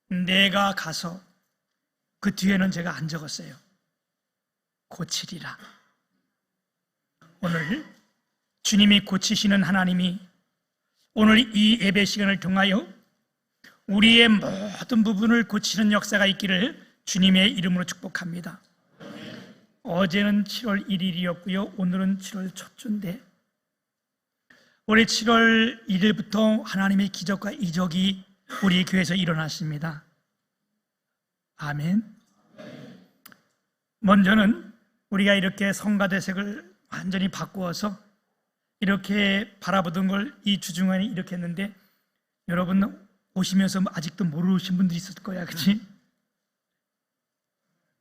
내가 가서 그 뒤에는 제가 안 적었어요. 고치리라. 오늘 주님이 고치시는 하나님이 오늘 이 예배 시간을 통하여 우리의 모든 부분을 고치는 역사가 있기를 주님의 이름으로 축복합니다. 어제는 7월 1일이었고요. 오늘은 7월 첫 주인데 올해 7월 1일부터 하나님의 기적과 이적이 우리 교회에서 일어났습니다. 아멘. 먼저는 우리가 이렇게 성가대색을 완전히 바꾸어서 이렇게 바라보던 걸 이 주중간에 이렇게 했는데 여러분 오시면서 아직도 모르신 분들이 있을 거야, 그렇지?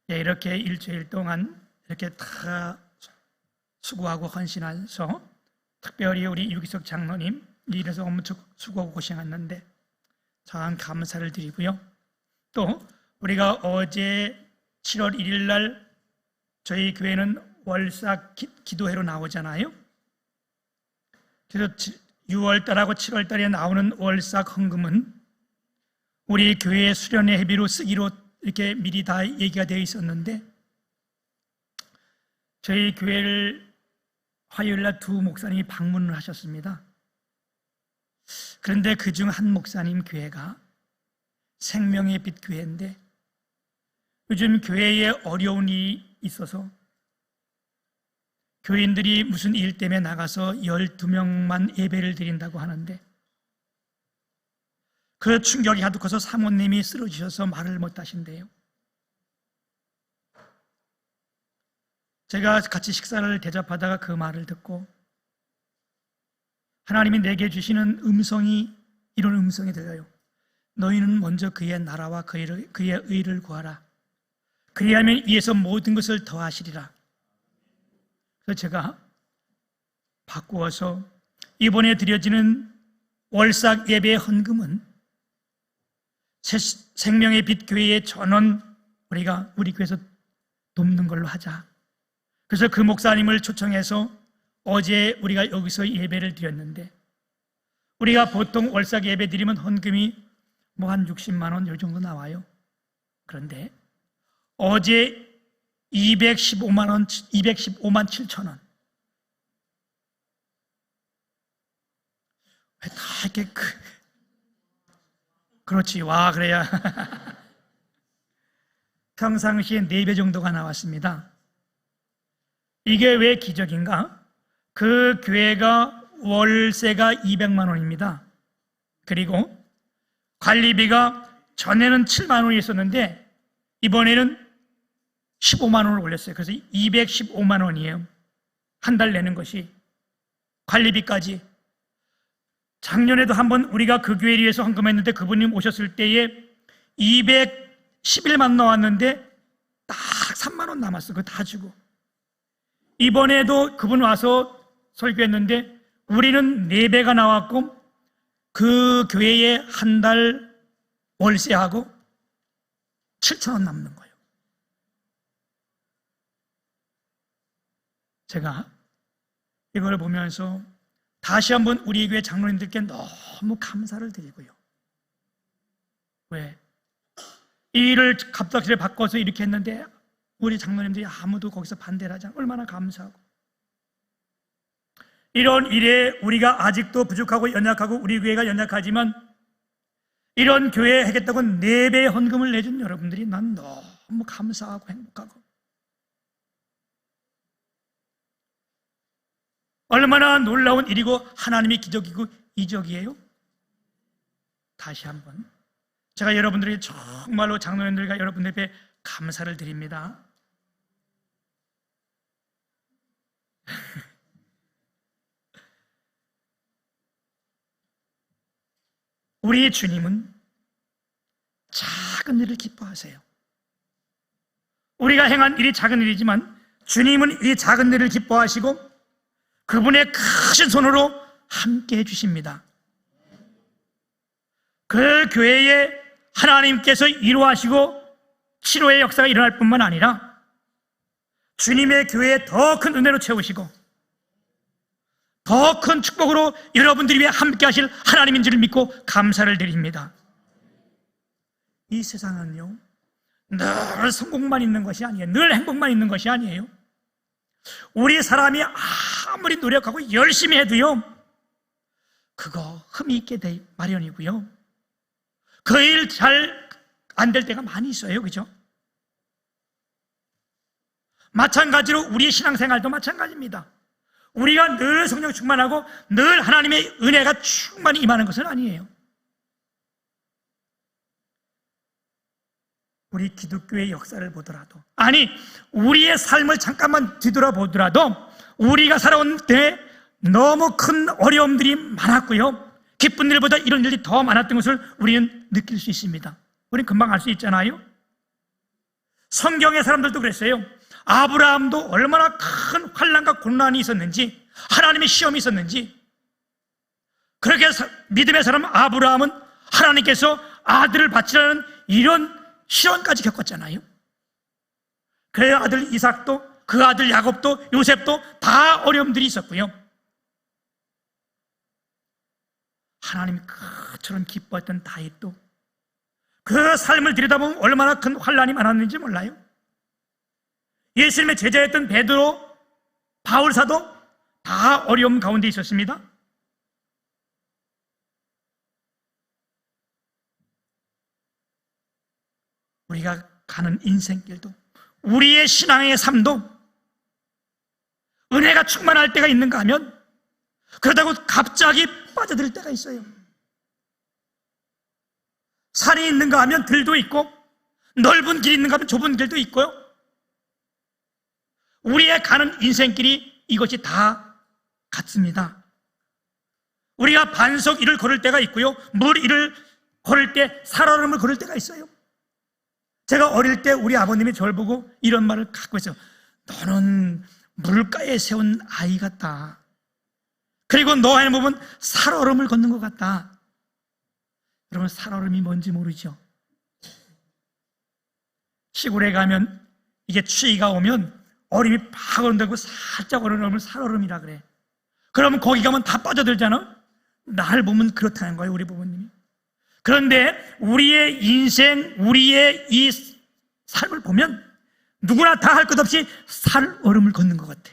이렇게 일주일 동안 이렇게 다 수고하고 헌신해서 특별히 우리 유기석 장로님 이래서 엄청 수고하고 고생했는데 참 감사를 드리고요. 또 우리가 어제 7월 1일 날 저희 교회는 월사 기도회로 나오잖아요. 그래서 6월달하고 7월달에 나오는 월사 헌금은 우리 교회 수련회 회비로 쓰기로 이렇게 미리 다 얘기가 되어 있었는데 저희 교회를 화요일날 두 목사님이 방문을 하셨습니다. 그런데 그중 한 목사님 교회가 생명의 빛 교회인데 요즘 교회에 어려운 일이 있어서 교인들이 무슨 일 때문에 나가서 12명만 예배를 드린다고 하는데 그 충격이 하도 커서 사모님이 쓰러지셔서 말을 못 하신대요. 제가 같이 식사를 대접하다가 그 말을 듣고 하나님이 내게 주시는 음성이 이런 음성이 들려요. 너희는 먼저 그의 나라와 그의 의를 구하라. 그리하면 이에서 모든 것을 더하시리라. 그래서 제가 바꾸어서 이번에 드려지는 월삭 예배의 헌금은 생명의 빛 교회의 전원 우리가 우리 교회에서 돕는 걸로 하자. 그래서 그 목사님을 초청해서 어제 우리가 여기서 예배를 드렸는데 우리가 보통 월삭 예배 드리면 헌금이 뭐 한 60만 원 이 정도 나와요. 그런데 어제 215만 7천 원. 왜 다 이렇게 그렇지. 와, 그래야 평상시에 4배 정도가 나왔습니다. 이게 왜 기적인가? 그 교회가 월세가 200만 원입니다. 그리고 관리비가 전에는 7만 원이 있었는데 이번에는 15만 원을 올렸어요. 그래서 215만 원이에요. 한 달 내는 것이. 관리비까지. 작년에도 한번 우리가 그 교회를 위해서 헌금했는데 그분이 오셨을 때에 211만 나왔는데 딱 3만 원 남았어. 그거 다 주고. 이번에도 그분 와서 설교했는데 우리는 4배가 나왔고 그 교회에 한 달 월세하고 7천 원 남는 거예요. 제가 이걸 보면서 다시 한번 우리 교회 장로님들께 너무 감사를 드리고요. 왜? 이 일을 갑작스레 바꿔서 이렇게 했는데 우리 장로님들이 아무도 거기서 반대를 하지 않고 얼마나 감사하고 이런 일에 우리가 아직도 부족하고 연약하고 우리 교회가 연약하지만 이런 교회에 하겠다고 4배의 헌금을 내준 여러분들이 난 너무 감사하고 행복하고 얼마나 놀라운 일이고 하나님의 기적이고 이적이에요. 다시 한번 제가 여러분들에게 정말로 장로님들과 여러분들에게 감사를 드립니다. 우리 주님은 작은 일을 기뻐하세요. 우리가 행한 일이 작은 일이지만 주님은 이 작은 일을 기뻐하시고 그분의 크신 손으로 함께 해주십니다. 그 교회에 하나님께서 이루하시고 치료의 역사가 일어날 뿐만 아니라 주님의 교회에 더 큰 은혜로 채우시고 더 큰 축복으로 여러분들이 위해 함께 하실 하나님인 줄을 믿고 감사를 드립니다. 이 세상은요, 늘 성공만 있는 것이 아니에요. 늘 행복만 있는 것이 아니에요. 우리 사람이 아무리 노력하고 열심히 해도요, 그거 흠이 있게 돼 마련이고요. 그 일 잘 안 될 때가 많이 있어요. 그죠? 마찬가지로 우리 신앙생활도 마찬가지입니다. 우리가 늘 성령 충만하고 늘 하나님의 은혜가 충만히 임하는 것은 아니에요. 우리 기독교의 역사를 보더라도, 아니 우리의 삶을 잠깐만 뒤돌아보더라도 우리가 살아온 때 너무 큰 어려움들이 많았고요, 기쁜 일보다 이런 일이 더 많았던 것을 우리는 느낄 수 있습니다. 우리는 금방 알 수 있잖아요. 성경의 사람들도 그랬어요. 아브라함도 얼마나 큰 환난과 고난이 있었는지, 하나님의 시험이 있었는지, 그렇게 믿음의 사람 아브라함은 하나님께서 아들을 바치라는 이런 시련까지 겪었잖아요. 그의 아들 이삭도, 그 아들 야곱도, 요셉도 다 어려움들이 있었고요. 하나님이 그처럼 기뻐했던 다윗도 그 삶을 들여다보면 얼마나 큰 환난이 많았는지 몰라요. 예수님의 제자였던 베드로, 바울사도 다 어려움 가운데 있었습니다. 우리가 가는 인생길도, 우리의 신앙의 삶도 은혜가 충만할 때가 있는가 하면 그러다고 갑자기 빠져들 때가 있어요. 산이 있는가 하면 들도 있고, 넓은 길이 있는가 하면 좁은 길도 있고요. 우리의 가는 인생길이 이것이 다 같습니다. 우리가 반석 위를 걸을 때가 있고요, 물 위를 걸을 때 살얼음을 걸을 때가 있어요. 제가 어릴 때 우리 아버님이 저를 보고 이런 말을 갖고 있어요. 너는 물가에 세운 아이 같다. 그리고 너 안에 보면 살얼음을 걷는 것 같다. 여러분, 살얼음이 뭔지 모르죠? 시골에 가면 이게 추위가 오면 얼음이 팍 오른다고 살짝 얼음을 살얼음이라 그래. 그러면 거기 가면 다 빠져들잖아. 날 보면 그렇다는 거예요, 우리 부모님이. 그런데 우리의 인생, 우리의 이 삶을 보면 누구나 다 할 것 없이 살얼음을 걷는 것 같아.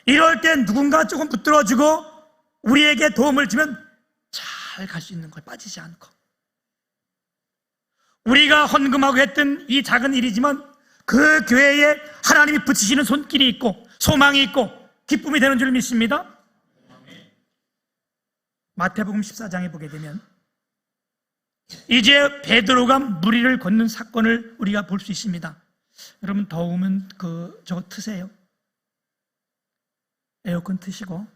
이럴 때 누군가 조금 붙들어주고 우리에게 도움을 주면 잘 갈 수 있는 걸, 빠지지 않고. 우리가 헌금하고 했던 이 작은 일이지만 그 교회에 하나님이 붙이시는 손길이 있고 소망이 있고 기쁨이 되는 줄 믿습니다. 마태복음 14장에 보게 되면 이제 베드로가 물 위를 걷는 사건을 우리가 볼 수 있습니다. 여러분, 더우면 저거 트세요. 에어컨 트시고.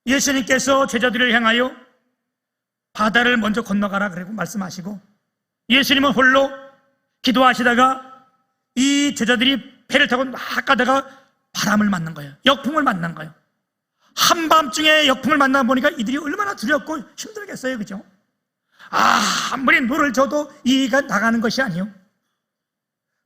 예수님께서 제자들을 향하여 바다를 먼저 건너가라 그러고 말씀하시고, 예수님은 홀로 기도하시다가 이 제자들이 배를 타고 막 가다가 바람을 맞는 거예요. 역풍을 만난 거예요. 한밤중에 역풍을 만나 보니까 이들이 얼마나 두렵고 힘들겠어요. 그죠? 아무리 노를 져도 이가 나가는 것이 아니에요.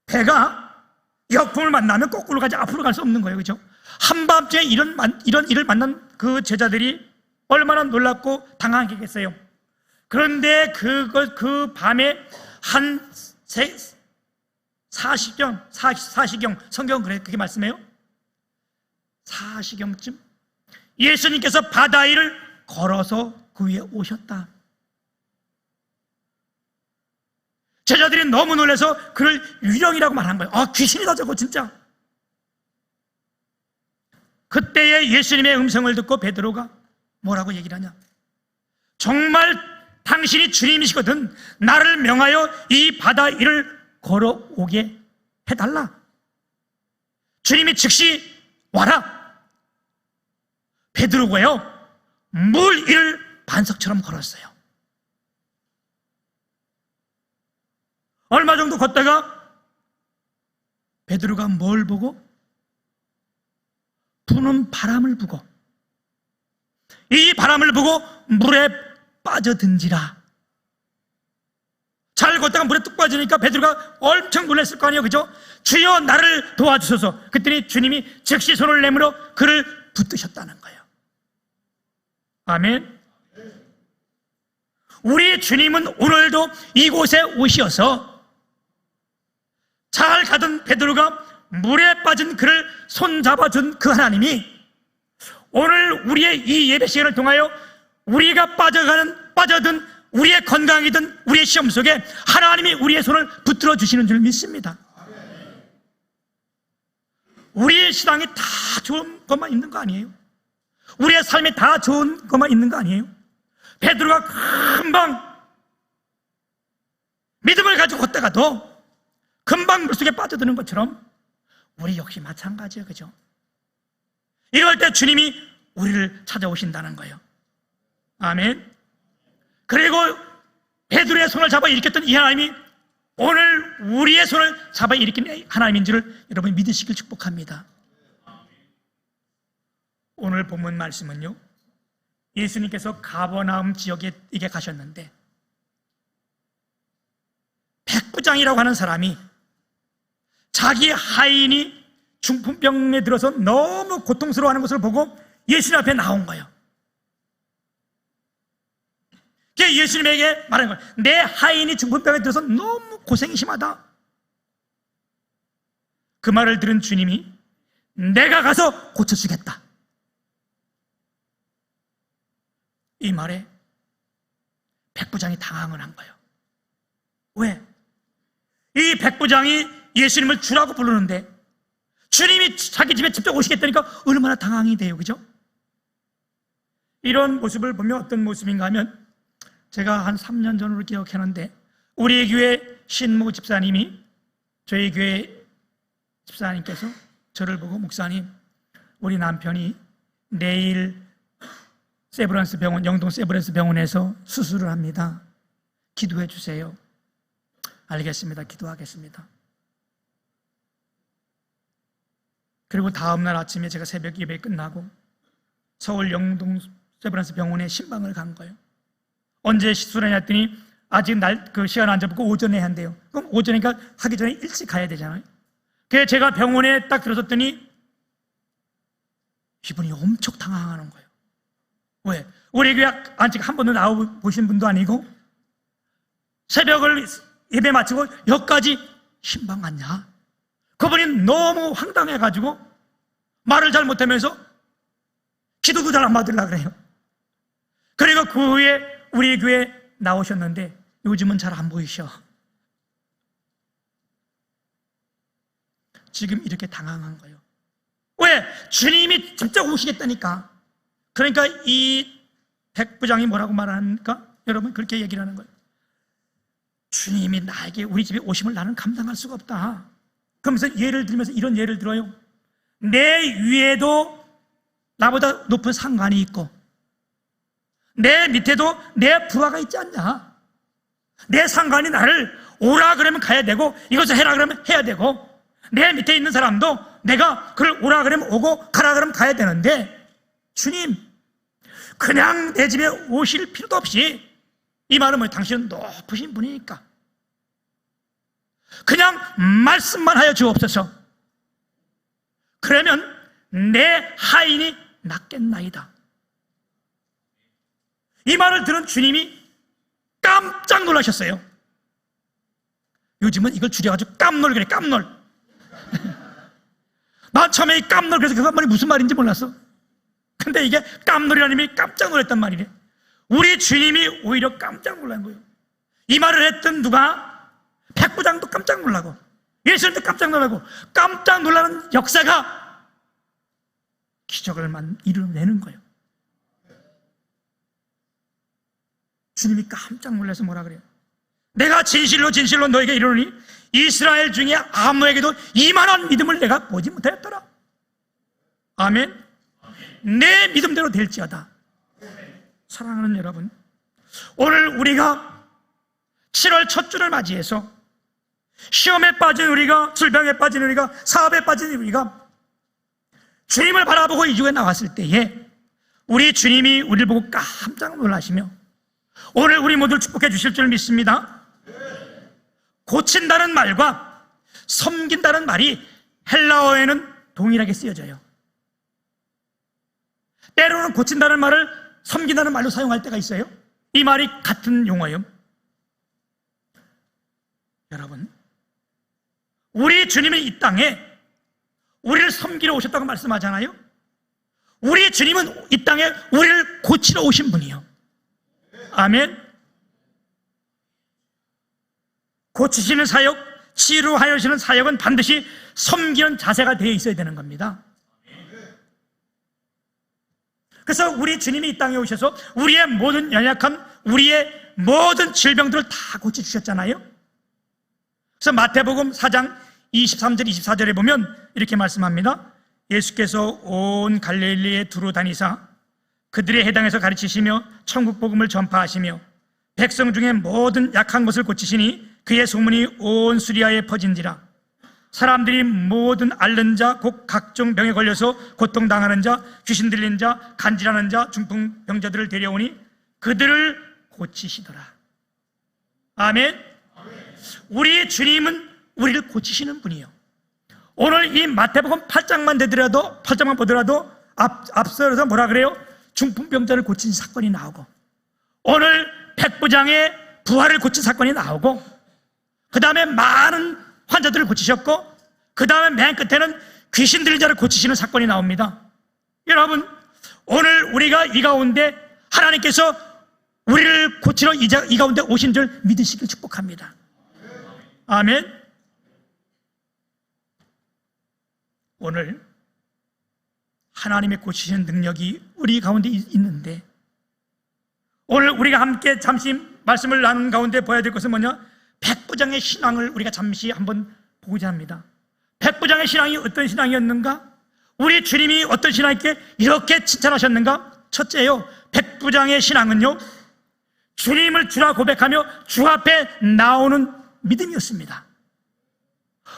배가 역풍을 만나면 거꾸로 가지 앞으로 갈 수 없는 거예요. 그죠? 한밤중에 이런 일을 만난 그 제자들이 얼마나 놀랍고 당황했겠어요. 그런데 그 밤에 한 40경, 성경은 그렇게 말씀해요. 40경쯤 예수님께서 바다 위를 걸어서 그 위에 오셨다. 제자들이 너무 놀라서 그를 유령이라고 말한 거예요. 귀신이다 저거 진짜. 그때에 예수님의 음성을 듣고 베드로가 뭐라고 얘기를 하냐? 정말 당신이 주님이시거든 나를 명하여 이 바다 위를 걸어오게 해달라. 주님이 즉시 와라. 베드로가요 물 위를 반석처럼 걸었어요. 얼마 정도 걷다가 베드로가 뭘 보고? 부는 바람을 보고, 이 바람을 보고 물에 빠져든지라. 잘 걷다가 물에 뚝 빠지니까 베드로가 엄청 놀랐을 거 아니에요. 그죠? 주여 나를 도와주소서. 그랬더니 주님이 즉시 손을 내밀어 그를 붙드셨다는 거예요. 아멘. 우리 주님은 오늘도 이곳에 오셔서 잘 가던 베드로가 물에 빠진 그를 손잡아준 그 하나님이 오늘 우리의 이 예배 시간을 통하여 우리가 빠져든 우리의 건강이든 우리의 시험 속에 하나님이 우리의 손을 붙들어 주시는 줄 믿습니다. 우리의 신앙이 다 좋은 것만 있는 거 아니에요? 우리의 삶이 다 좋은 것만 있는 거 아니에요? 베드로가 금방 믿음을 가지고 걷다가도 금방 물속에 빠져드는 것처럼 우리 역시 마찬가지예요. 그죠? 이럴 때 주님이 우리를 찾아오신다는 거예요. 아멘. 그리고 베드로의 손을 잡아 일으켰던 이 하나님이 오늘 우리의 손을 잡아 일으킨 하나님인 줄을 여러분이 믿으시길 축복합니다. 오늘 본문 말씀은요, 예수님께서 가버나움 지역에 가셨는데 백부장이라고 하는 사람이 자기 하인이 중풍병에 들어서 너무 고통스러워하는 것을 보고 예수님 앞에 나온 거예요. 예수님에게 말하는 거예요. 내 하인이 중풍병에 들어서 너무 고생이 심하다. 그 말을 들은 주님이 내가 가서 고쳐주겠다. 이 말에 백부장이 당황을 한 거예요. 왜? 이 백부장이 예수님을 주라고 부르는데 주님이 자기 집에 직접 오시겠다니까 얼마나 당황이 돼요. 그죠? 이런 모습을 보면 어떤 모습인가 하면 제가 한 3년 전으로 기억하는데 우리 교회 신무 집사님이 저희 교회 집사님께서 저를 보고 목사님, 우리 남편이 내일 세브란스 병원, 영동 세브란스 병원에서 수술을 합니다. 기도해 주세요. 알겠습니다. 기도하겠습니다. 그리고 다음날 아침에 제가 새벽 예배 끝나고 서울 영동 세브란스 병원에 신방을 간 거예요. 언제 수술하냐 했더니 아직 그 시간 안 잡고 오전에 한대요. 그럼 오전이니까 하기 전에 일찍 가야 되잖아요. 그래서 제가 병원에 딱 들어섰더니 이분이 엄청 당황하는 거예요. 왜? 우리 교회 아직 한 번도 나와보신 분도 아니고 새벽을 예배 마치고 여기까지 신방 갔냐? 그분이 너무 황당해가지고 말을 잘 못하면서 기도도 잘 안 받으려고 그래요. 그리고 그 후에 우리 교회 나오셨는데 요즘은 잘 안 보이셔. 지금 이렇게 당황한 거예요. 왜? 주님이 직접 오시겠다니까. 그러니까 이 백부장이 뭐라고 말하니까 여러분 그렇게 얘기를 하는 거예요. 주님이 나에게 우리 집에 오심을 나는 감당할 수가 없다. 그러면서 예를 들면서 이런 예를 들어요. 내 위에도 나보다 높은 상관이 있고 내 밑에도 내 부하가 있지 않냐. 내 상관이 나를 오라 그러면 가야 되고 이것을 해라 그러면 해야 되고 내 밑에 있는 사람도 내가 그를 오라 그러면 오고 가라 그러면 가야 되는데 주님 그냥 내 집에 오실 필요도 없이 이 말은 뭐 당신은 높으신 분이니까 그냥 말씀만 하여 주옵소서. 그러면 내 하인이 낫겠나이다. 이 말을 들은 주님이 깜짝 놀라셨어요. 요즘은 이걸 줄여가지고 깜놀 그래. 깜놀. 난 처음에 이 깜놀 그래서 그 말이 무슨 말인지 몰랐어. 근데 이게 깜놀이라는 의미 깜짝 놀랐단 말이래. 우리 주님이 오히려 깜짝 놀란 거예요. 이 말을 했던 누가? 백부장도 깜짝 놀라고 예수님도 깜짝 놀라고 깜짝 놀라는 역사가 기적을 이루어내는 거예요. 주님이 깜짝 놀라서 뭐라 그래요? 내가 진실로 진실로 너에게 이르노니 이스라엘 중에 아무에게도 이만한 믿음을 내가 보지 못하였더라. 아멘. 내 믿음대로 될지어다. 사랑하는 여러분, 오늘 우리가 7월 첫 주를 맞이해서 시험에 빠진 우리가, 질병에 빠진 우리가, 사업에 빠진 우리가 주님을 바라보고 이 주에 나왔을 때에 우리 주님이 우리를 보고 깜짝 놀라시며 오늘 우리 모두를 축복해 주실 줄 믿습니다. 고친다는 말과 섬긴다는 말이 헬라어에는 동일하게 쓰여져요. 때로는 고친다는 말을 섬긴다는 말로 사용할 때가 있어요. 이 말이 같은 용어예요. 여러분, 우리 주님은 이 땅에 우리를 섬기러 오셨다고 말씀하잖아요. 우리 주님은 이 땅에 우리를 고치러 오신 분이요. 아멘. 고치시는 사역, 치유하시는 사역은 반드시 섬기는 자세가 되어 있어야 되는 겁니다. 그래서 우리 주님이 이 땅에 오셔서 우리의 모든 연약함, 우리의 모든 질병들을 다 고쳐주셨잖아요. 그래서 마태복음 4장 23절 24절에 보면 이렇게 말씀합니다. 예수께서 온 갈릴리에 두루 다니사 그들의 해당에서 가르치시며 천국 복음을 전파하시며 백성 중에 모든 약한 것을 고치시니 그의 소문이 온 수리아에 퍼진지라. 사람들이 모든 앓는 자, 곧 각종 병에 걸려서 고통당하는 자, 귀신 들린 자, 간질하는 자, 중풍병자들을 데려오니 그들을 고치시더라. 아멘. 우리 주님은 우리를 고치시는 분이요. 오늘 이 마태복음 8장만 보더라도 앞서서 뭐라 그래요? 중풍병자를 고친 사건이 나오고, 오늘 백부장의 부활을 고친 사건이 나오고, 그 다음에 많은 환자들을 고치셨고, 그 다음에 맨 끝에는 귀신 들린 자를 고치시는 사건이 나옵니다. 여러분, 오늘 우리가 이 가운데 하나님께서 우리를 고치러 이 가운데 오신 줄 믿으시길 축복합니다. 아멘. 오늘 하나님의 고치시는 능력이 우리 가운데 있는데, 오늘 우리가 함께 잠시 말씀을 나눈 가운데 보아야 될 것은 뭐냐? 백부장의 신앙을 우리가 잠시 한번 보고자 합니다. 백부장의 신앙이 어떤 신앙이었는가? 우리 주님이 어떤 신앙있게 이렇게 칭찬하셨는가? 첫째요, 백부장의 신앙은요, 주님을 주라 고백하며 주 앞에 나오는 믿음이었습니다.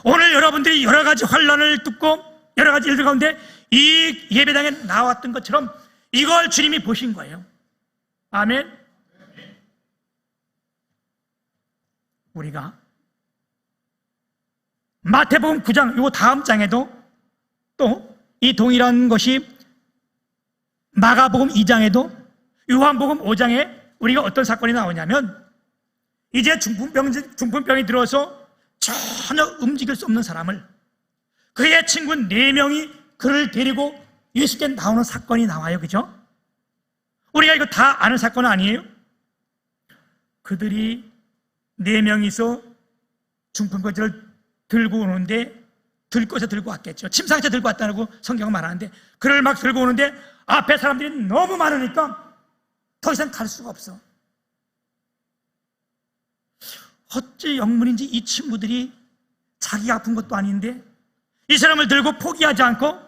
오늘 여러분들이 여러 가지 환난을 듣고 여러 가지 일들 가운데 이 예배당에 나왔던 것처럼 이걸 주님이 보신 거예요. 아멘. 우리가 마태복음 9장, 요 다음 장에도 또 이 동일한 것이 마가복음 2장에도, 요한복음 5장에 우리가 어떤 사건이 나오냐면, 이제 중풍병이 들어서 전혀 움직일 수 없는 사람을, 그의 친구 4명이 그를 데리고 예수께 나오는 사건이 나와요. 그죠? 우리가 이거 다 아는 사건 아니에요? 그들이 4명이서 중풍병자를 들고 오는데, 들고서 들고 왔겠죠. 침상에서 들고 왔다고 성경은 말하는데, 그를 막 들고 오는데 앞에 사람들이 너무 많으니까 더 이상 갈 수가 없어. 어찌 영문인지 이 친구들이 자기가 아픈 것도 아닌데 이 사람을 들고 포기하지 않고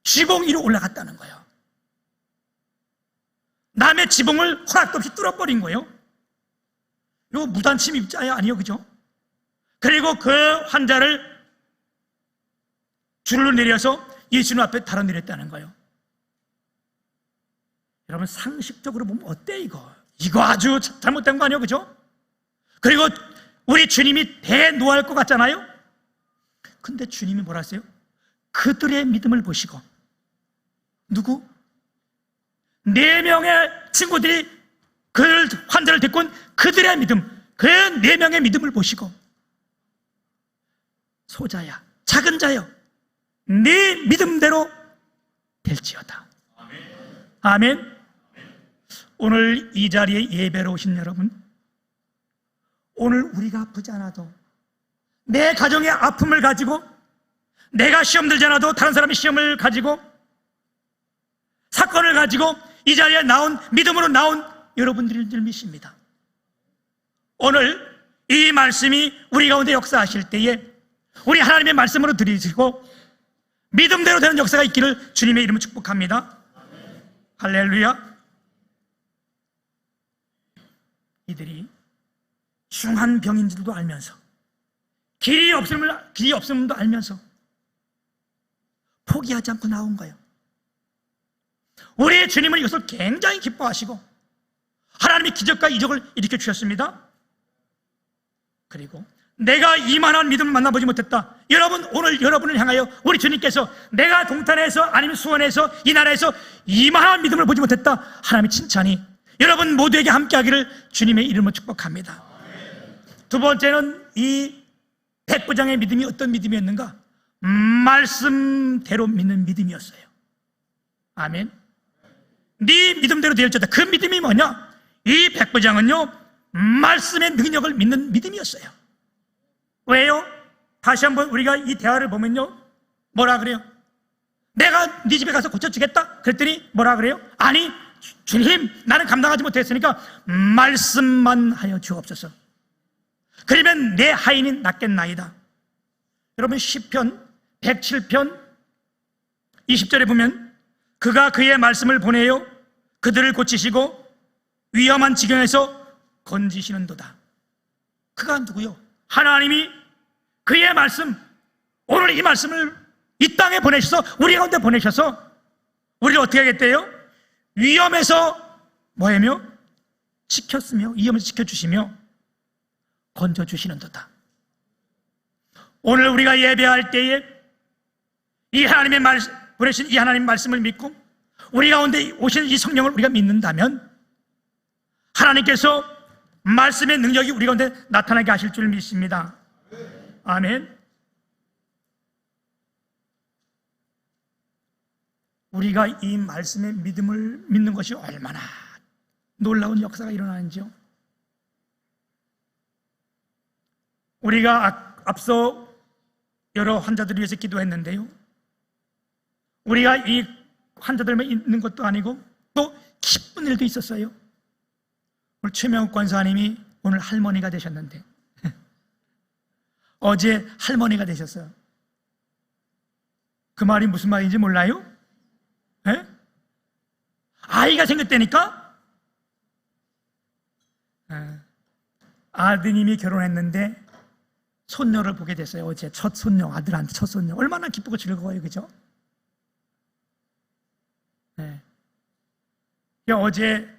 지붕 위로 올라갔다는 거예요. 남의 지붕을 허락도 없이 뚫어버린 거예요. 이거 무단침 입자야 아니에요, 그죠? 그리고 그 환자를 줄로 내려서 예수님 앞에 달아내렸다는 거예요. 여러분, 상식적으로 보면 어때 이거? 이거 아주 잘못된 거 아니에요, 그죠? 그리고 우리 주님이 대노할 것 같잖아요? 근데 주님이 뭐라 했어요? 그들의 믿음을 보시고, 누구? 4명의 친구들이 그 환자를 데리고 온 그들의 믿음, 그 4명의 믿음을 보시고, 소자야, 작은 자여, 네 믿음대로 될지어다. 아멘. 오늘 이 자리에 예배로 오신 여러분, 오늘 우리가 아프지 않아도, 내 가정의 아픔을 가지고, 내가 시험 들지 않아도 다른 사람이 시험을 가지고, 사건을 가지고 이 자리에 나온, 믿음으로 나온 여러분들을 늘 믿습니다. 오늘 이 말씀이 우리 가운데 역사하실 때에 우리 하나님의 말씀으로 들으시고 믿음대로 되는 역사가 있기를 주님의 이름으로 축복합니다. 할렐루야. 이들이 중한 병인 줄도 알면서, 길이 없음도 알면서 포기하지 않고 나온 거예요. 우리 주님은 이것을 굉장히 기뻐하시고 하나님이 기적과 이적을 일으켜 주셨습니다. 그리고 내가 이만한 믿음을 만나보지 못했다. 여러분, 오늘 여러분을 향하여 우리 주님께서 내가 동탄에서 아니면 수원에서 이 나라에서 이만한 믿음을 보지 못했다. 하나님의 칭찬이 여러분 모두에게 함께하기를 주님의 이름으로 축복합니다. 두 번째는 이 백부장의 믿음이 어떤 믿음이었는가? 말씀대로 믿는 믿음이었어요. 아멘. 네 믿음대로 되어졌다. 그 믿음이 뭐냐? 이 백부장은요, 말씀의 능력을 믿는 믿음이었어요. 왜요? 다시 한번 우리가 이 대화를 보면요, 뭐라 그래요? 내가 네 집에 가서 고쳐주겠다? 그랬더니 뭐라 그래요? 아니, 주님, 나는 감당하지 못했으니까 말씀만 하여 주옵소서. 그러면 내 하인이 낫겠나이다. 여러분, 시편 107편 20절에 보면 그가 그의 말씀을 보내요 그들을 고치시고 위험한 지경에서 건지시는도다. 그가 누구요? 하나님이 그의 말씀, 오늘 이 말씀을 이 땅에 보내셔서 우리 가운데 보내셔서 우리를 어떻게 하겠대요? 위험에서 뭐하며? 지켰으며, 위험에서 지켜주시며 건져주시는도다. 오늘 우리가 예배할 때에 이 하나님의 보내신 이 하나님 말씀을 믿고 우리 가운데 오시는 이 성령을 우리가 믿는다면 하나님께서 말씀의 능력이 우리 가운데 나타나게 하실 줄 믿습니다. 아멘. 우리가 이 말씀의 믿음을 믿는 것이 얼마나 놀라운 역사가 일어나는지요. 우리가 앞서 여러 환자들을 위해서 기도했는데요, 우리가 이 환자들만 있는 것도 아니고 또 기쁜 일도 있었어요. 오늘 최명욱 권사님이 오늘 할머니가 되셨는데 어제 할머니가 되셨어요. 그 말이 무슨 말인지 몰라요? 에? 아이가 생겼다니까? 아드님이 결혼했는데 손녀를 보게 됐어요. 어제 첫 손녀, 아들한테 첫 손녀. 얼마나 기쁘고 즐거워요, 그죠? 네. 어제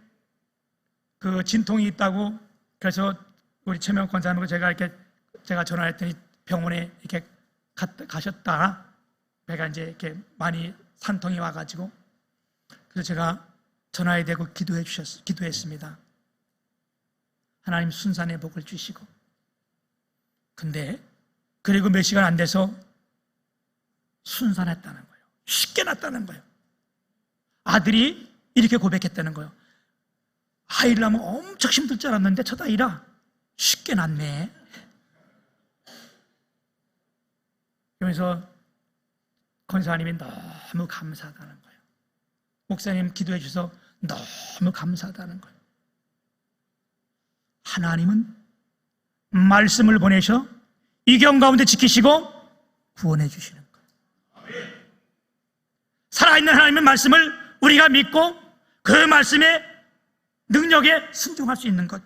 그 진통이 있다고 그래서 우리 최명 권사님하고 제가 전화했더니 병원에 이렇게 가셨다. 배가 이제 이렇게 많이 산통이 와가지고 그래서 제가 전화에 대고 기도했습니다. 하나님 순산의 복을 주시고. 근데 그리고 몇 시간 안 돼서 순산했다는 거예요. 쉽게 났다는 거예요. 아들이 이렇게 고백했다는 거예요. 아이를 낳으면 엄청 힘들 줄 알았는데 첫 아이라 쉽게 낳네. 그러면서 권사님이 너무 감사하다는 거예요. 목사님 기도해 주셔서 너무 감사하다는 거예요. 하나님은 말씀을 보내셔 이경 가운데 지키시고 구원해 주시는 거예요. 살아있는 하나님의 말씀을 우리가 믿고 그 말씀의 능력에 순종할 수 있는 것.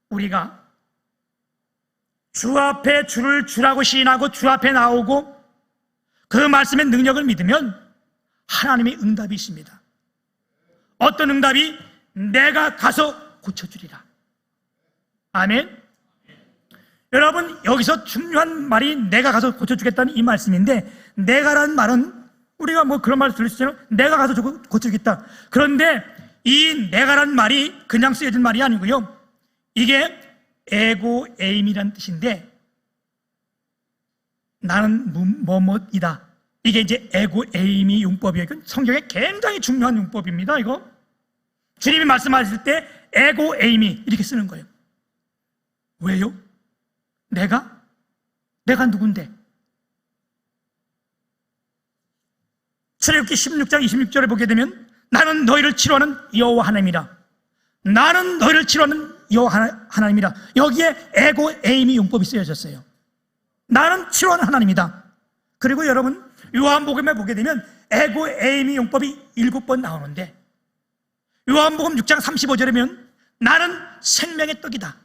우리가 주 앞에 주를 주라고 시인하고 주 앞에 나오고 그 말씀의 능력을 믿으면 하나님의 응답이 있습니다. 어떤 응답이? 내가 가서 고쳐주리라. 아멘. 여러분, 여기서 중요한 말이 내가 가서 고쳐주겠다는 이 말씀인데, 내가라는 말은 우리가 뭐 그런 말을 들을 수 있잖아요. 내가 가서 고쳐주겠다. 그런데 이 내가라는 말이 그냥 쓰여진 말이 아니고요, 이게 에고 에임이라는 뜻인데, 나는 뭐뭐이다. 이게 이제 에고 에임이 용법이에요. 성경에 굉장히 중요한 용법입니다. 이거 주님이 말씀하실 때 에고 에임이 이렇게 쓰는 거예요. 왜요? 내가 누군데? 출애굽기 16장 26절에 보게 되면 나는 너희를 치료하는 여호와 하나님이라. 나는 너희를 치료하는 여호와 하나님이라. 여기에 에고 에임이 용법이 쓰여졌어요. 나는 치료하는 하나님이다. 그리고 여러분, 요한복음에 보게 되면 에고 에임이 용법이 7번 나오는데, 요한복음 6장 35절에 보면 나는 생명의 떡이다.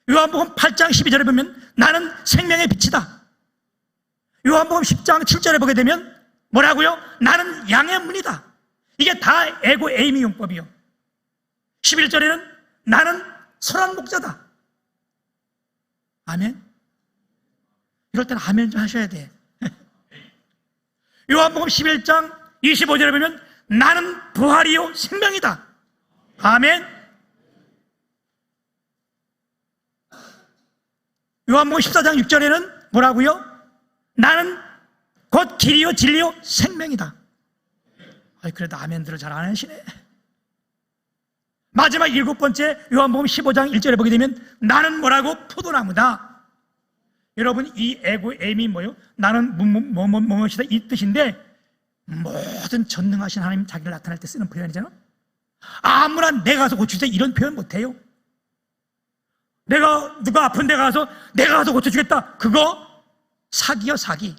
요한복음 8장 12절에 보면 나는 생명의 빛이다. 요한복음 10장 7절에 보게 되면 뭐라고요? 나는 양의 문이다. 이게 다 에고 에임이 용법이요. 11절에는 나는 선한 목자다. 아멘. 이럴 때는 아멘 좀 하셔야 돼. 요한복음 11장 25절에 보면 나는 부활이요 생명이다. 아멘. 요한복음 14장 6절에는 뭐라고요? 나는 곧 길이요 진리요 생명이다. 그래도 아멘들을 잘 안 하시네. 마지막 7번째 요한복음 15장 1절에 보게 되면 나는 뭐라고? 포도나무다. 여러분, 이 에고 에임이 뭐요? 나는 무엇이다 이 뜻인데, 모든 전능하신 하나님 자기를 나타낼 때 쓰는 표현이잖아. 아무나 내가 가서 고쳐주겠다 이런 표현 못해요. 내가 누가 아픈 데 가서 내가 가서 고쳐주겠다, 그거 사기요 사기.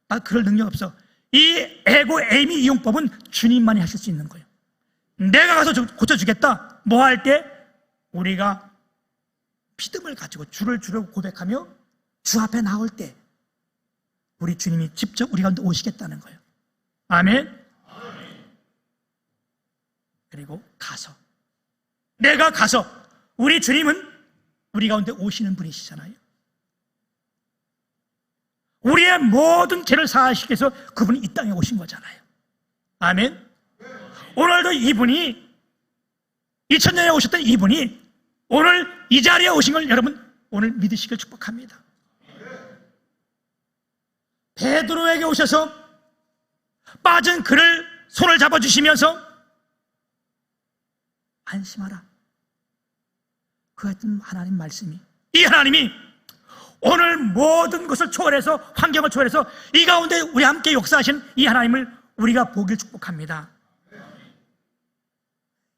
나 그럴 능력 없어. 이 에고 에이미 이용법은 주님만이 하실 수 있는 거예요. 내가 가서 고쳐주겠다 뭐 할 때? 우리가 믿음을 가지고 주를 주라고 고백하며 주 앞에 나올 때 우리 주님이 직접 우리 가운데 오시겠다는 거예요. 아멘. 그리고 가서 내가 가서, 우리 주님은 우리 가운데 오시는 분이시잖아요. 우리의 모든 죄를 사하시기 위해서 그분이 이 땅에 오신 거잖아요. 아멘. 오늘도 이분이 2000년에 오셨던 이분이 오늘 이 자리에 오신 걸 여러분 오늘 믿으시길 축복합니다. 베드로에게 오셔서 빠진 그를 손을 잡아주시면서 안심하라, 그 했던 하나님 말씀이, 이 하나님이 오늘 모든 것을 초월해서, 환경을 초월해서 이 가운데 우리 함께 역사하신 이 하나님을 우리가 보길 축복합니다.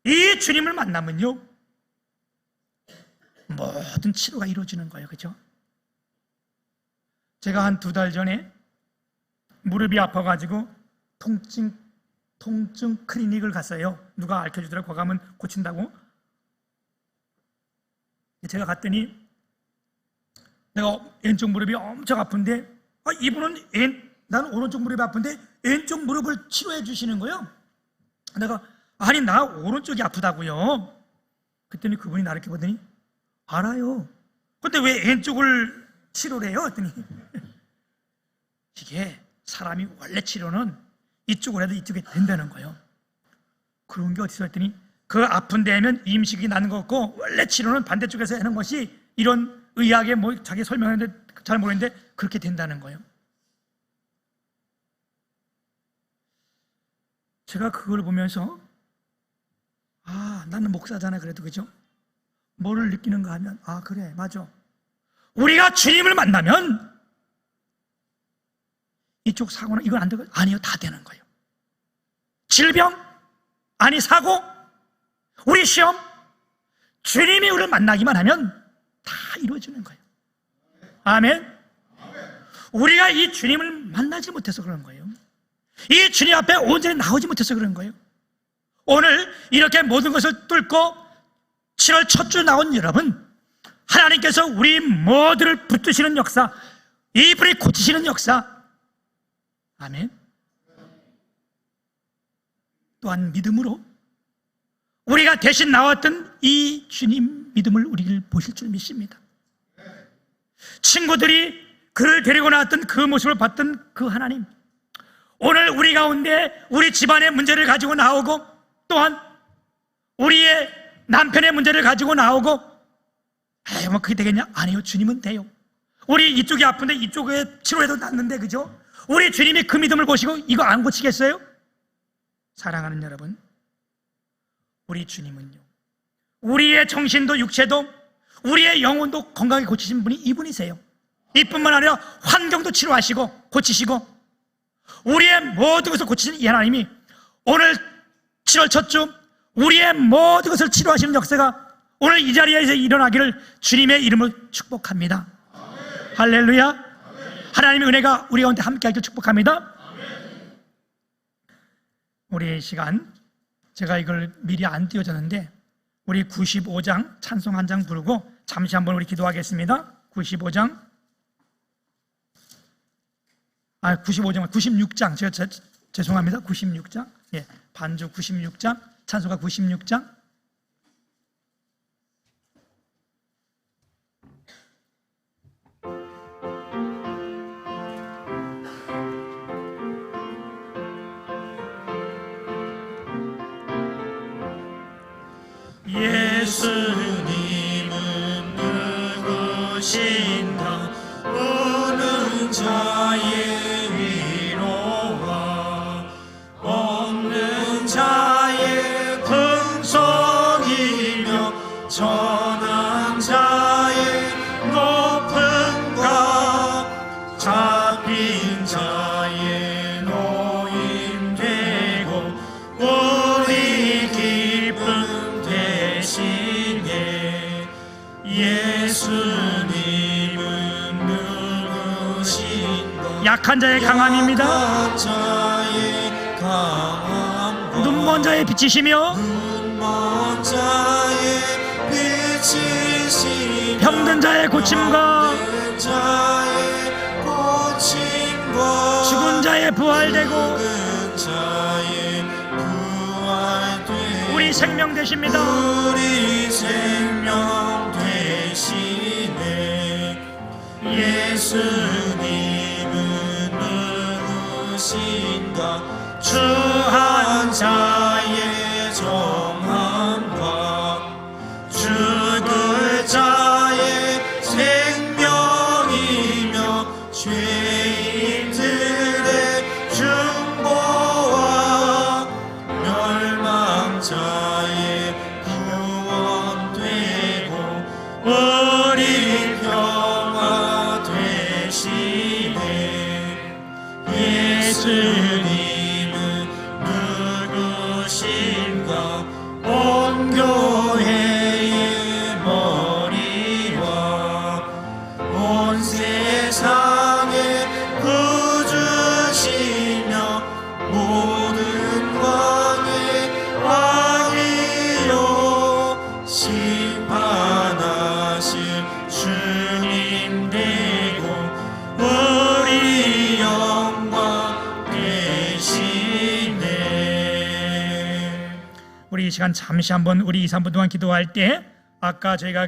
이 주님을 만나면요 모든 치료가 이루어지는 거예요. 그죠? 제가 한 2달 전에 무릎이 아파가지고 통증 클리닉을 갔어요. 누가 알려주더라고. 거기 가면 고친다고. 제가 갔더니 내가 왼쪽 무릎이 엄청 아픈데, 이분은 나는 오른쪽 무릎이 아픈데 왼쪽 무릎을 치료해 주시는 거예요. 내가 아니 나 오른쪽이 아프다고요. 그랬더니 그분이 나를 이렇게 보더니 알아요. 근데 왜 왼쪽을 치료를 해요? 했더니 이게 사람이 원래 치료는 이쪽으로 해도 이쪽에 된다는 거예요. 그런 게 어디서 했더니 그 아픈 데에는 임식이 나는 것 같고 원래 치료는 반대쪽에서 하는 것이, 이런 의학에 뭐 자기 설명하는데 잘 모르겠는데 그렇게 된다는 거예요. 제가 그걸 보면서 나는 목사잖아. 그래도 그죠? 뭐를 느끼는가 하면 그래 맞아. 우리가 주님을 만나면 이쪽 사고는 이건 안 되고, 아니요 다 되는 거예요. 질병, 아니 사고, 우리 시험, 주님이 우리를 만나기만 하면 다 이루어지는 거예요. 아멘. 우리가 이 주님을 만나지 못해서 그런 거예요. 이 주님 앞에 온전히 나오지 못해서 그런 거예요. 오늘 이렇게 모든 것을 뚫고 7월 첫 주 나온 여러분, 하나님께서 우리 모두를 붙드시는 역사, 이분이 고치시는 역사. 아멘. 또한 믿음으로 우리가 대신 나왔던 이 주님 믿음을 우리를 보실 줄 믿습니다. 친구들이 그를 데리고 나왔던 그 모습을 봤던 그 하나님, 오늘 우리 가운데 우리 집안의 문제를 가지고 나오고, 또한 우리의 남편의 문제를 가지고 나오고, 뭐 그게 되겠냐? 아니요, 주님은 돼요. 우리 이쪽이 아픈데 이쪽에 치료해도 낫는데, 그죠? 우리 주님이 그 믿음을 보시고 이거 안 고치겠어요? 사랑하는 여러분, 우리 주님은요 우리의 정신도 육체도 우리의 영혼도 건강하게 고치신 분이 이분이세요. 이뿐만 아니라 환경도 치료하시고 고치시고 우리의 모든 것을 고치시는 이 하나님이 오늘 7월 첫 주 우리의 모든 것을 치료하시는 역사가 오늘 이 자리에서 일어나기를 주님의 이름으로 축복합니다. 아멘. 할렐루야. 아멘. 하나님의 은혜가 우리 가운데 함께하기를 축복합니다. 아멘. 우리 시간, 제가 이걸 미리 안 띄워줬는데 우리 95장 찬송 한 장 부르고 잠시 한번 우리 기도하겠습니다. 96장, 제가 죄송합니다. 96장, 반주 96장, 찬송가 96장. 예수님은 누구신가? 우는 자의 위로와 없는 자의 풍성이며 전한 자의 높음과 잡힌 자의 노임 되고 우리 기쁨 대신에 예수님은 누구신가? 약한 자의 강함입니다. 눈먼 자의 빛이시며 병든 자의 고침과 죽은 자의 부활되고 우리 생명 되십니다. 우리 생명 되시네. 예수님은 누구신가? 주한 자의 정함과 죽을 자의 생명이며 죄인들의 중보와 멸망자의 구원되고 우리 평화 되시네. 예수님은 누구신가? 온 교회의 머리와 온 세상의 구주시며 모든 왕의 왕이요 심판하실 주님 되고 우리 영광 되시네. 우리 이 시간 잠시 한번 우리 2, 3분 동안 기도할 때 아까 저희가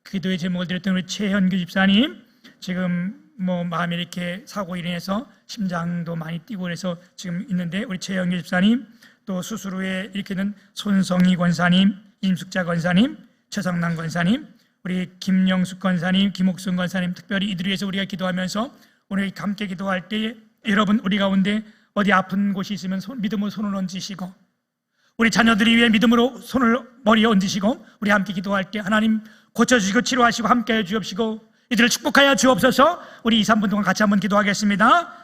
기도의 제목을 드렸던 우리 최현규 집사님 지금 마음이 이렇게 사고 인해서 심장도 많이 뛰고 그래서 지금 있는데 우리 최현규 집사님 또 수술 후에 이렇게 된 손성희 권사님, 임숙자 권사님, 최성남 권사님, 우리 김영숙 권사님, 김옥순 권사님 특별히 이들 위해서 우리가 기도하면서 오늘 함께 기도할 때 여러분 우리 가운데 어디 아픈 곳이 있으면 믿음으로 손을 얹으시고 우리 자녀들이 위해 믿음으로 머리에 얹으시고 우리 함께 기도할 때 하나님 고쳐주시고 치료하시고 함께해 주옵시고 이들을 축복하여 주옵소서. 우리 2, 3분 동안 같이 한번 기도하겠습니다.